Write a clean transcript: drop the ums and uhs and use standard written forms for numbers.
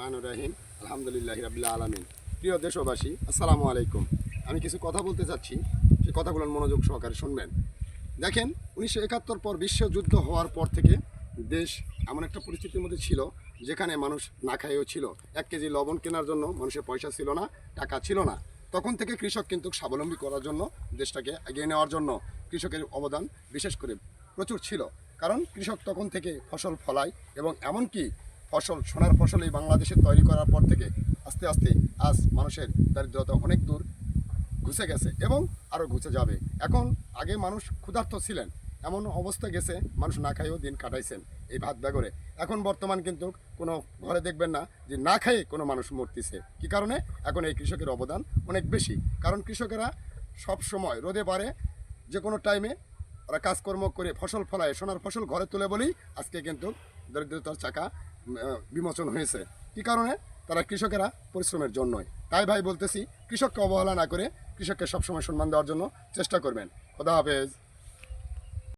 রহমানির রহিম আলহামদুলিল্লাহি রাব্বিল আলামিন। প্রিয় দেশবাসী, আসসালামু আলাইকুম। আমি কিছু কথা বলতে চাচ্ছি, সেই কথাগুলোর মনোযোগ সহকারে শুনবেন। দেখেন, 1971 পর বিশ্বযুদ্ধ হওয়ার পর থেকে দেশ এমন একটা পরিস্থিতির মধ্যে ছিল যেখানে মানুষ না খাইয়েও ছিল। 1 কেজি লবণ কেনার জন্য মানুষের পয়সা ছিল না, টাকা ছিল না। তখন থেকে কৃষক কিন্তু স্বাবলম্বী করার জন্য, দেশটাকে এগিয়ে নেওয়ার জন্য কৃষকের অবদান বিশেষ করে প্রচুর ছিল। কারণ কৃষক তখন থেকে ফসল ফলায় এবং এমনকি সোনার ফসল এই বাংলাদেশে তৈরি করার পর থেকে আস্তে আস্তে আজ মানুষের দারিদ্রতা অনেক দূর ঘুষে গেছে এবং আরও ঘুষে যাবে। এখন আগে মানুষ ক্ষুধার্ত ছিলেন, এমন অবস্থা গেছে মানুষ না খাইয়েও দিন কাটাইছেন এই ভাত ব্যাগরে। এখন বর্তমান কিন্তু কোনো ঘরে দেখবেন না যে না খাইয়ে কোনো মানুষ মরতেছে। কী কারণে? এখন এই কৃষকের অবদান অনেক বেশি। কারণ কৃষকেরা সব সময় রোদে পারে, যে কোনো টাইমে ওরা কাজকর্ম করে ফসল ফলায়, সোনার ফসল ঘরে তুলে বলেই আজকে কিন্তু দরিদ্রতার চাকা বিমোচন হয়েছে। কী কারণে? তারা কৃষকেরা পরিশ্রমের জন্যই। তাই ভাই বলতেছি, কৃষককে অবহেলা না করে কৃষককে সবসময় সম্মান দেওয়ার জন্য চেষ্টা করবেন। খোদা হাফেজ।